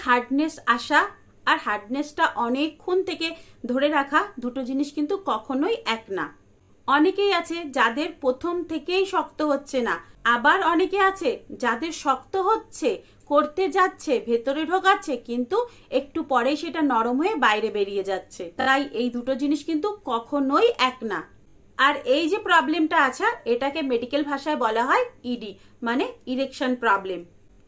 Hardness আসা আর হার্ডনেসটা অনেকক্ষণ থেকে ধরে রাখা দুটো জিনিস কিন্তু কখনোই এক না। অনেকেই আছে যাদের প্রথম থেকেই শক্ত হচ্ছে না, আবার অনেকে আছে যাদের শক্ত হচ্ছে, করতে যাচ্ছে, ভেতরে ঢোকাচ্ছে, কিন্তু একটু পরেই সেটা নরম হয়ে বাইরে বেরিয়ে যাচ্ছে। তাই এই দুটো জিনিস কিন্তু কখনোই এক না। আর এই যে প্রবলেমটা আছে এটাকে মেডিকেল ভাষায় বলা হয় ইডি, মানে ইরেকশন প্রবলেম।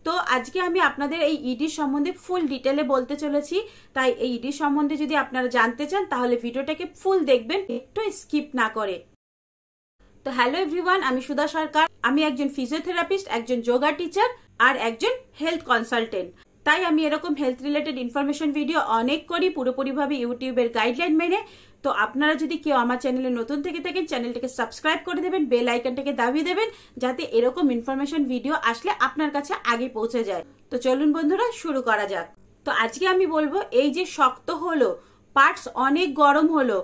তো আজকে আমি আপনাদের এই ইডি সম্বন্ধে ফুল ডিটেলে বলতে চলেছি। তাই এই ইডি সম্বন্ধে যদি আপনারা জানতে চান তাহলে ভিডিওটাকে ফুল দেখবেন, একটু স্কিপ না করে। তো হ্যালো এভরিওয়ান, আমি সুধা সরকার। আমি একজন ফিজিওথেরাপিস্ট, একজন যোগা টিচার আর একজন হেলথ কনসালটেন্ট। তাই আমি এরকম হেলথ রিলেটেড ইনফরমেশন ভিডিও অনেক করি, পুরোপুরিভাবে ইউটিউবের গাইডলাইন মেনে। তো আপনারা যদি কেউ আমার চ্যানেলে নতুন থেকে থাকেন, চ্যানেলটাকে সাবস্ক্রাইব করে দেবেন, বেল আইকনটাকে দাবিয়ে দেবেন, যাতে এরকম ইনফরমেশন ভিডিও আসলে আপনার কাছে আগে পৌঁছে যায়। তো চলুন বন্ধুরা, শুরু করা যাক। তো আজকে আমি বলবো, এই যে শক্ত হলো, পার্টস অনেক গরম হলো,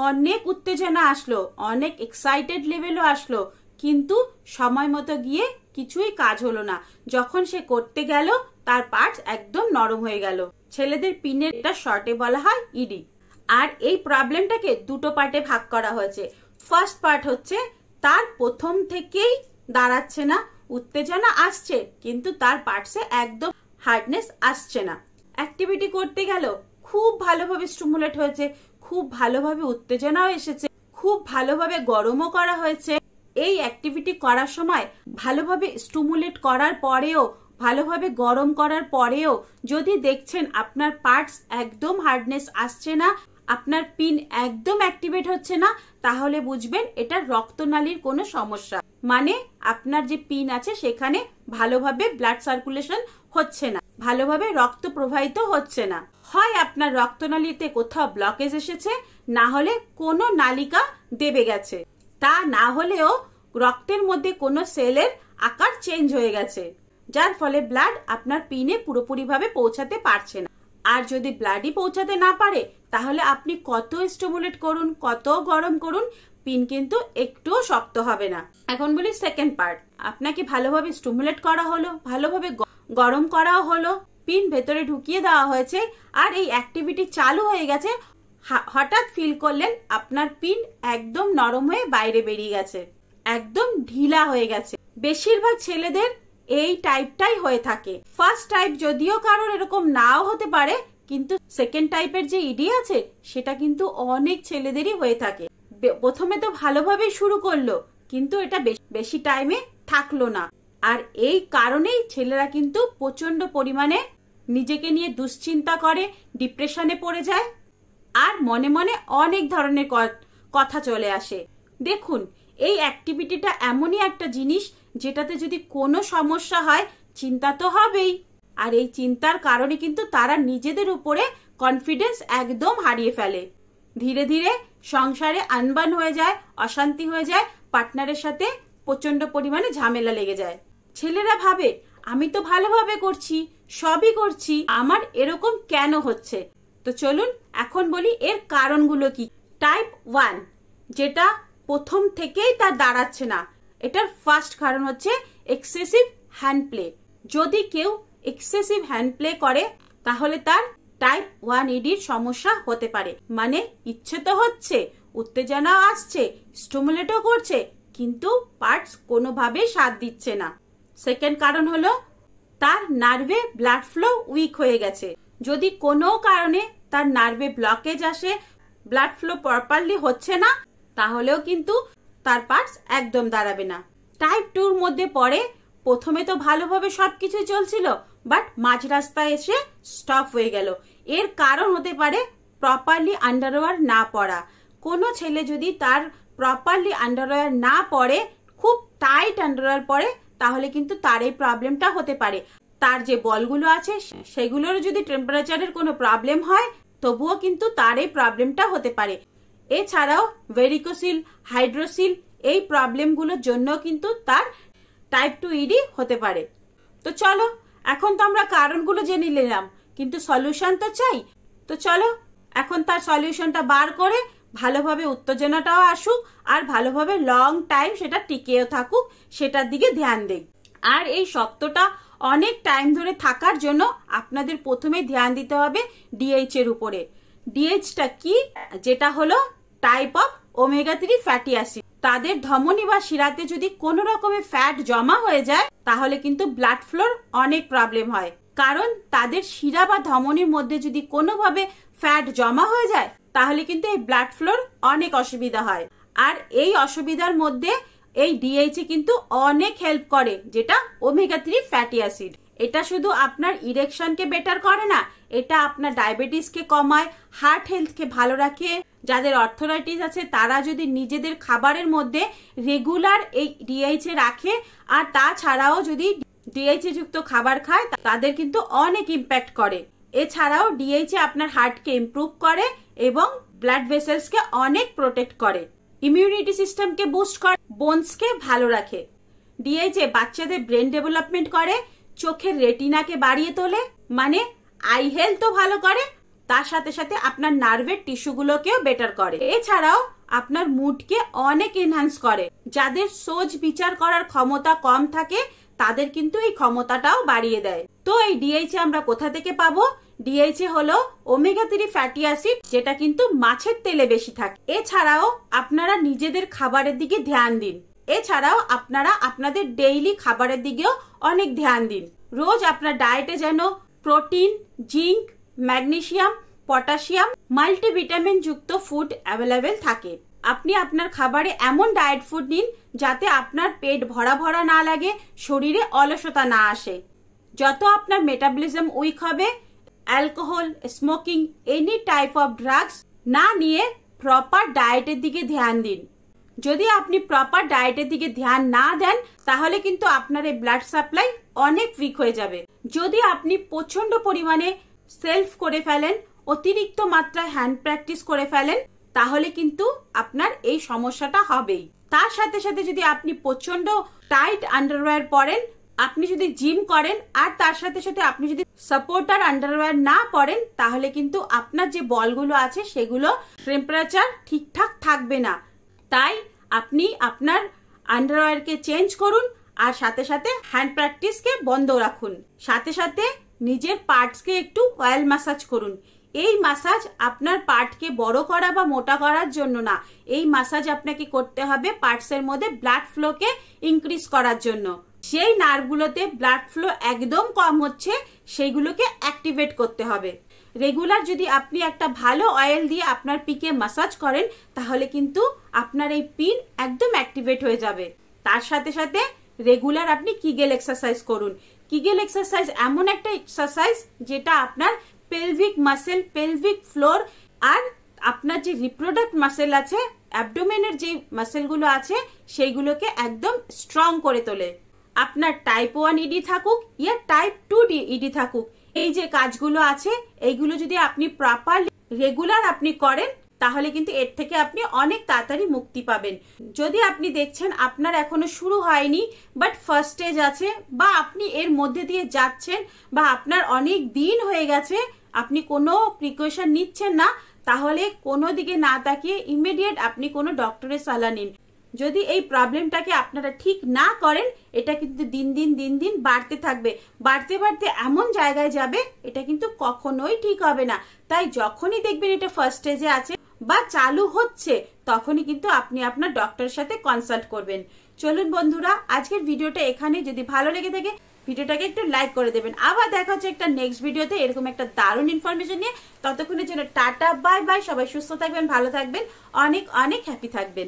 অনেক উত্তেজনা আসলো, অনেক এক্সাইটেড লেভেলও আসলো, কিন্তু সময় মতো গিয়ে কিছুই কাজ হলো না। যখন সে করতে গেল তার পার্টস একদম নরম হয়ে গেল। ছেলেদের পিনের এটা শর্টে বলা হয় ইডি। আর এই প্রবলেমটাকে দুটো পার্টে ভাগ করা হয়েছে। ফার্স্ট পার্ট হচ্ছে তার প্রথম থেকেই দাঁড়াচ্ছে না, উত্তেজনা আসছে কিন্তু তার পার্টসে একদম হার্ডনেস আসছে না। অ্যাক্টিভিটি করতে গেল, খুব ভালোভাবে স্টিমুলেট হয়েছে, খুব ভালোভাবে উত্তেজনাও এসেছে, খুব ভালোভাবে গরমও করা হয়েছে। এই অ্যাক্টিভিটি করার সময় ভালোভাবে স্টিমুলেট করার পরেও, ভালোভাবে গরম করার পরেও যদি দেখছেন আপনার পার্টস একদম হার্ডনেস আসছে না, আপনার পিন একদম অ্যাক্টিভেট হচ্ছে না, তাহলে বুঝবেন এটা রক্তনালীর কোনো সমস্যা। মানে আপনার যে পিন আছে সেখানে ভালোভাবে ব্লাড সার্কুলেশন হচ্ছে না, ভালোভাবে রক্ত প্রবাহিত হচ্ছে না। হয় আপনার রক্তনালীতে কোথাও ব্লকেজ এসেছে, না হলে কোনো নালিকা দেবে গেছে, তা না হলেও রক্তের মধ্যে কোনো সেলের আকার চেঞ্জ হয়ে গেছে, যার ফলে ব্লাড আপনার পিনে পুরোপুরিভাবে পৌঁছাতে পারছে না। আর যদি ব্লাডই পৌঁছাতে না পারে তাহলে আপনি কত স্টিমুলেট করুন, কত গরম করুন, পিন কিন্তু একটুও শক্ত হবে না। এখন বলি সেকেন্ড পার্ট। আপনাকে ভালোভাবে স্টিমুলেট করা হলো, ভালোভাবে গরম করাও হলো, পিন ভেতরে ঢুকিয়ে দেওয়া হয়েছে, আর এই অ্যাক্টিভিটি চালু হয়ে গেছে। হঠাৎ ফিল করলেন আপনার পিন একদম নরম হয়ে বাইরে বেরিয়ে গেছে, একদম ঢিলা হয়ে গেছে। বেশিরভাগ ছেলেদের এই টাইপটাই হয়ে থাকে। ফার্স্ট টাইপ যদিও কারোর এরকম নাও হতে পারে, কিন্তু সেকেন্ড টাইপের যে ইডি আছে সেটা কিন্তু অনেক ছেলেদেরই হয়ে থাকে। প্রথমে তো ভালোভাবে শুরু করলো, কিন্তু এটা বেশি টাইমে থাকলো না। আর এই কারণেই ছেলেরা কিন্তু প্রচন্ড পরিমাণে নিজেকে নিয়ে দুশ্চিন্তা করে, ডিপ্রেশনে পড়ে যায়, আর মনে মনে অনেক ধরনের কথা চলে আসে। দেখুন, এই অ্যাক্টিভিটিটা এমনই একটা জিনিস যেটাতে যদি কোনো সমস্যা হয় চিন্তা তো হবেই। আর এই চিন্তার কারণে কিন্তু তারা নিজেদের উপরে কনফিডেন্স একদম হারিয়ে ফেলে। ধীরে ধীরে সংসারে আনবান হয়ে যায়, অশান্তি হয়ে যায়, পার্টনারের সাথে প্রচন্ড পরিমাণে ঝামেলা লেগে যায়। ছেলেরা ভাবে আমি তো ভালোভাবে করছি, সবই করছি, আমার এরকম কেন হচ্ছে। তো চলুন এখন বলি এর কারণগুলো কি। টাইপ 1, যেটা প্রথম থেকেই তার দাঁড়াচ্ছে না, এটার ফার্স্ট কারণ হচ্ছে এক্সেসিভ হ্যান্ড প্লে। যদি কেউ এক্সেসিভ হ্যান্ড প্লে করে তাহলে তার টাইপ 1 ইডির সমস্যা হতে পারে। মানে ইচ্ছে তো হচ্ছে, উত্তেজনা আসছে, স্টিমুলেটও করছে, কিন্তু পার্টস কোনোভাবেই সাথ দিচ্ছে না। সেকেন্ড কারণ হলো তার নার্ভে ব্লাড ফ্লো উইক হয়ে গেছে। যদি কোনো কারণে তার নার্ভে ব্লকেজ আসে, ব্লাড ফ্লো প্রপারলি হচ্ছে না, তাহলেও কিন্তু তার পার্টস একদম দাঁড়াবে না। টাইপ 2 মধ্যে পড়ে প্রথমে তো ভালোভাবে সবকিছু চলছিল, বাট মাঝ রাস্তায় এসে স্টপ হয়ে গেল। এর কারণ হতে পারে প্রপারলি আন্ডারওয়্যার না পরা। কোনো ছেলে যদি তার প্রপারলি আন্ডারওয়্যার না পরে, খুব টাইট আন্ডারওয়্যার পরে, তাহলে কিন্তু তার এই প্রবলেমটা হতে পারে। তার যে বলগুলো আছে সেগুলোর যদি টেম্পারেচারের কোনো প্রবলেম হয় তবুও কিন্তু তার এই প্রবলেমটা হতে পারে। এছাড়াও ভেরিকোসিল, হাইড্রোসিল, এই প্রবলেমগুলোর জন্য কিন্তু তার টাইপ 2 ইডি হতে পারে। তো চলো, এখন তো আমরা কারণগুলো জেনে নিলাম, কিন্তু সলিউশন তো চাই। তো চলো এখন তার সলিউশনটা বার করে ভালোভাবে উত্তেজনাটাও আসুক, আর ভালোভাবে লং টাইম সেটা টিকেও থাকুক, সেটার দিকে ধ্যান দেই। আর এই শক্তটা অনেক টাইম ধরে থাকার জন্য আপনাদের প্রথমে ধ্যান দিতে হবে ডিএইচ এর উপরে। ডিএইচটা কি? যেটা হলো type of omega 3 fatty acid. তাদের ধমনী বা শিরাতে যদি কোনো রকমের ফ্যাট জমা হয়ে যায় তাহলে কিন্তু ব্লাড ফ্লোর অনেক প্রবলেম হয়। কারণ তাদের শিরা বা ধমনীর মধ্যে যদি কোনোভাবে ফ্যাট জমা হয়ে যায় তাহলে কিন্তু এই ব্লাড ফ্লোর অনেক অসুবিধা হয়। আর এই অসুবিধার মধ্যে এই ডিএইচে কিন্তু অনেক হেল্প করে, যেটা ওমেগা 3 ফ্যাটি অ্যাসিড। এটা শুধু আপনার ইরেকশনকে বেটার করে না, এটা আপনার ডায়াবেটিসকে কমায়, হার্ট হেলথকে ভালো রাখে। যাদের অর্থরাইটিস আছে তারা যদি নিজেদের খাবারের মধ্যে রেগুলার এই ডিএইচে রাখে আর তাছাড়াও যদি ডিএইচে যুক্ত খাবার খায় তাদের কিন্তু অনেক ইম্প্যাক্ট করে। এছাড়াও ডিএইচে আপনার হার্টকে ইমপ্রুভ করে এবং ব্লাড ভেসেলসকে অনেক প্রোটেক্ট করে, ইমিউনিটি সিস্টেমকে বুস্ট করে, বোনসকে ভালো রাখে। ডিএইচে বাচ্চাদের ব্রেন ডেভেলপমেন্ট করে, চোখের রেটিনাকে বাড়িয়ে তোলে, মানে আই হেলথও ভালো করে, তার সাথে সাথে আপনার নার্ভের টিস্যুগুলোকেও বেটার করে। এছাড়াও আপনার মুডকে অনেক এনহান্স করে। যাদের সোচ বিচার করার ক্ষমতা কম থাকে তাদের কিন্তু এই ক্ষমতাটাও বাড়িয়ে দেয়। তো এই ডিএইচে আমরা কোথা থেকে পাবো? ডিএইচে হলো ওমেগা 3 ফ্যাটি অ্যাসিড, যেটা কিন্তু মাছের তেলে বেশি থাকে। এছাড়াও আপনারা নিজেদের খাবারের দিকে ধ্যান দিন। এছাড়াও আপনারা আপনাদের ডেইলি খাবারের দিকেও অনেক ধ্যান দিন। রোজ আপনার ডায়েটে যেন protein, zinc, magnesium, potassium, multivitamin যুক্ত ফুড অ্যাভেলেবেল থাকে। আপনি আপনার খাবারে এমন ডায়েট ফুড নিন যাতে আপনার পেট ভরা ভরা না লাগে, শরীরে অলসতা না আসে। যত আপনার মেটাবলিজম উইক হবে, alcohol, smoking, any type of drugs না নিয়ে প্রপার ডায়েটের দিকে ধ্যান দিন। যদি আপনি প্রপার ডায়েটের দিকে ধ্যান না দেন তাহলে কিন্তু আপনার এই ব্লাড সাপ্লাই অনেক উইক হয়ে যাবে। যদি আপনি প্রচন্ড পরিমাণে সেলফ করে ফেলেন, অতিরিক্ত মাত্রায় হ্যান্ড প্র্যাকটিস করে ফেলেন, তাহলে কিন্তু আপনার এই সমস্যাটা হবেই। তার সাথে সাথে যদি আপনি প্রচন্ড টাইট আন্ডারওয়্যার পরেন, আপনি যদি জিম করেন আর তার সাথে সাথে আপনি যদি সাপোর্টার আন্ডারওয়্যার না পরেন তাহলে কিন্তু আপনার যে বলগুলো আছে সেগুলো টেম্পারেচার ঠিকঠাক থাকবে না। তাই আপনি আপনার আন্ডারওয়্যারকে চেঞ্জ করুন আর সাথে সাথে হ্যান্ড প্র্যাকটিসকে বন্ধ রাখুন। সাথে সাথে নিজের পার্টসকে একটু অয়েল ম্যাসাজ করুন। এই ম্যাসাজ আপনার পার্টকে বড় করা বা মোটা করার জন্য না, এই ম্যাসাজ আপনাকে করতে হবে পার্টসের মধ্যে ব্লাড ফ্লোকে ইনক্রিজ করার জন্য। সেই নার্ভগুলোতে ব্লাড ফ্লো একদম কম হচ্ছে সেইগুলোকে অ্যাক্টিভেট করতে হবে। রেগুলার যদি আপনি একটা ভালো অয়েল দিয়ে আপনার পিকে ম্যাসাজ করেন তাহলে কিন্তু আপনার এই পিন একদম অ্যাক্টিভেট হয়ে যাবে। তার সাথে সাথে রেগুলার আপনি কিগেল এক্সারসাইজ করুন। কিগেল এক্সারসাইজ এমন একটা এক্সারসাইজ যেটা আপনার পেলভিক মাসেল, পেলভিক ফ্লোর আর আপনার যে রিপ্রোডাক্ট মাসেল আছে, অ্যাবডোমেনের যে মাসেলগুলো আছে সেইগুলোকে একদম স্ট্রং করে তোলে। আপনার টাইপ 1 ইডি থাকুক ইয়া টাইপ 2 ইডি থাকুক, এই যে কাজগুলো আছে এইগুলো যদি আপনি প্রপারলি রেগুলার আপনি করেন তাহলে কিন্তু এর থেকে আপনি অনেক তাড়াতাড়ি মুক্তি পাবেন। যদি আপনি দেখছেন আপনার এখনো শুরু হয়নি বাট ফার্স্ট স্টেজ আছে, বা আপনি এর মধ্যে দিয়ে যাচ্ছেন, বা আপনার অনেক দিন হয়ে গেছে আপনি কোনো প্রিকশন নিচ্ছেন না, তাহলে কোনো দিকে না তাকিয়ে ইমিডিয়েট আপনি কোনো ডক্টরের সালাহ নিন। যদি এই প্রবলেমটাকে আপনারা ঠিক না করেন এটা কিন্তু দিন দিন বাড়তে থাকবে, বাড়তে বাড়তে এমন জায়গায় যাবে এটা কিন্তু কখনোই ঠিক হবে না। তাই যখনই দেখবেন এটা ফার্স্ট স্টেজে আছে বা চালু হচ্ছে তখনই কিন্তু আপনি আপনার ডক্টরের সাথে কনসাল্ট করবেন। চলুন বন্ধুরা, আজকের ভিডিওটা এখানে। যদি ভালো লেগে থাকে ভিডিওটাকে একটু লাইক করে দেবেন। আবার দেখা হচ্ছে একটা নেক্সট ভিডিওতে এরকম একটা দারুণ ইনফরমেশন নিয়ে। ততক্ষণের জন্য টাটা, বাই বাই। সবাই সুস্থ থাকবেন, ভালো থাকবেন, অনেক অনেক হ্যাপি থাকবেন।